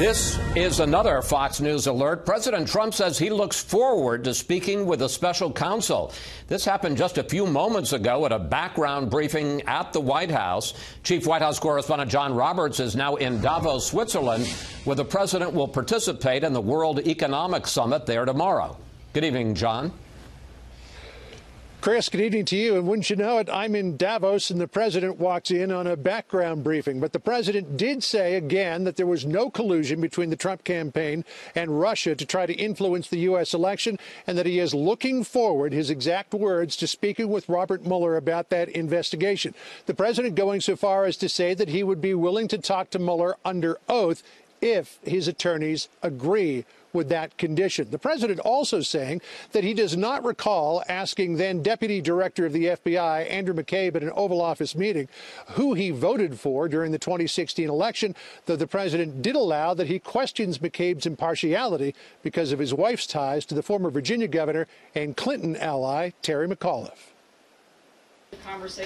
This is another Fox News alert. President Trump says he looks forward to speaking with a special counsel. This happened just a few moments ago at a background briefing at the White House. Chief White House correspondent John Roberts is now in Davos, Switzerland, where the president will participate in the World Economic Summit there tomorrow. Good evening, John. Chris, good evening to you. And wouldn't you know it, I'm in Davos and the president walks in on a background briefing. But the president did say again that there was no collusion between the Trump campaign and Russia to try to influence the U.S. election, and that he is looking forward, his exact words, to speaking with Robert Mueller about that investigation. The president going so far as to say that he would be willing to talk to Mueller under oath if his attorneys agree with that condition. The president also saying that he does not recall asking then Deputy Director of the FBI, Andrew McCabe, at an Oval Office meeting who he voted for during the 2016 election, though the president did allow that he questions McCabe's impartiality because of his wife's ties to the former Virginia governor and Clinton ally, Terry McAuliffe.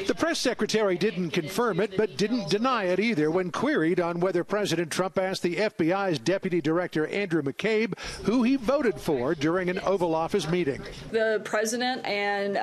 The press secretary didn't confirm it, but didn't deny it either when queried on whether President Trump asked the FBI's Deputy Director Andrew McCabe who he voted for during an Oval Office meeting. The president and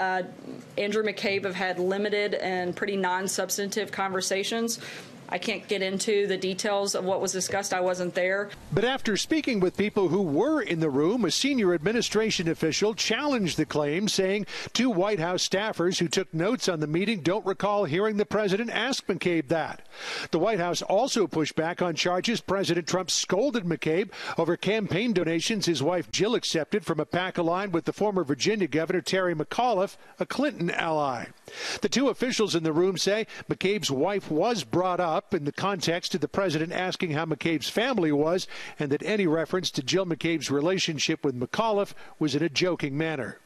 Andrew McCabe have had limited and pretty non-substantive conversations. I can't get into the details of what was discussed. I wasn't there. But after speaking with people who were in the room, a senior administration official challenged the claim, saying two White House staffers who took notes on the meeting don't recall hearing the president ask McCabe that. The White House also pushed back on charges President Trump scolded McCabe over campaign donations his wife Jill accepted from a PAC aligned with the former Virginia governor Terry McAuliffe, a Clinton ally. The two officials in the room say McCabe's wife was brought up in the context of the president asking how McCabe's family was, and that any reference to Jill McCabe's relationship with McAuliffe was in a joking manner.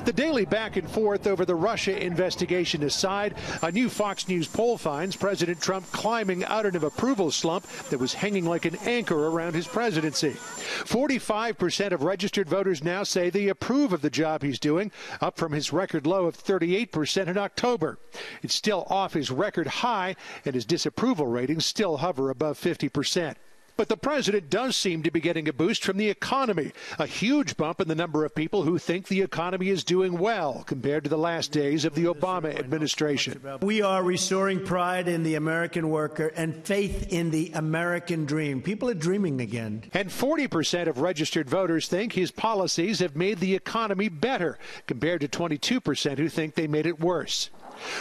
The daily back and forth over the Russia investigation aside, a new Fox News poll finds President Trump climbing out of an approval slump that was hanging like an anchor around his presidency. 45% of registered voters now say they approve of the job he's doing, up from his record low of 38% in October. It's still off his record high, and his disapproval ratings still hover above 50%. But the president does seem to be getting a boost from the economy, a huge bump in the number of people who think the economy is doing well compared to the last days of the Obama administration. We are restoring pride in the American worker and faith in the American dream. People are dreaming again. And 40% of registered voters think his policies have made the economy better, compared to 22% who think they made it worse.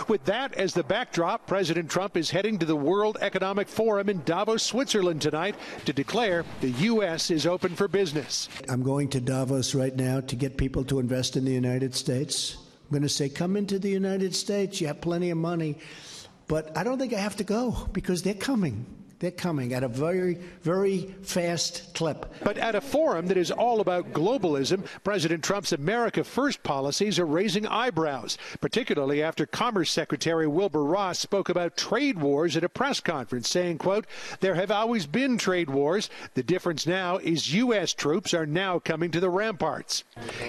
With that as the backdrop, President Trump is heading to the World Economic Forum in Davos, Switzerland tonight to declare the U.S. is open for business. I'm going to Davos right now to get people to invest in the United States. I'm going to say, come into the United States. You have plenty of money. But I don't think I have to go because they're coming. They're coming at a very, very fast clip. But at a forum that is all about globalism, President Trump's America First policies are raising eyebrows, particularly after Commerce Secretary Wilbur Ross spoke about trade wars at a press conference, saying, quote, "There have always been trade wars. The difference now is U.S. troops are now coming to the ramparts."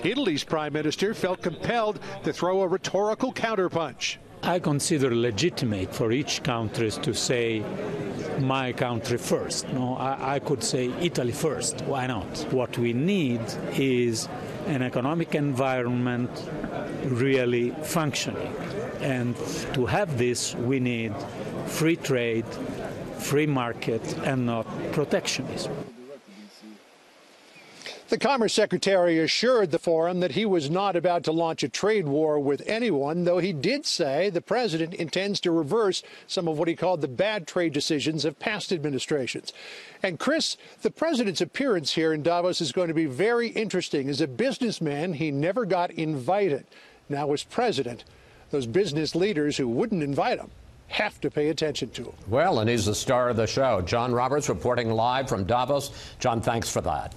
Italy's prime minister felt compelled to throw a rhetorical counterpunch. I consider legitimate for each country to say my country first. No, I could say Italy first. Why not? What we need is an economic environment really functioning. And to have this, we need free trade, free market, and not protectionism. The Commerce Secretary assured the forum that he was not about to launch a trade war with anyone, though he did say the president intends to reverse some of what he called the bad trade decisions of past administrations. And Chris, the president's appearance here in Davos is going to be very interesting. As a businessman, he never got invited. Now as president, those business leaders who wouldn't invite him have to pay attention to him. Well, and he's the star of the show. John Roberts reporting live from Davos. John, thanks for that.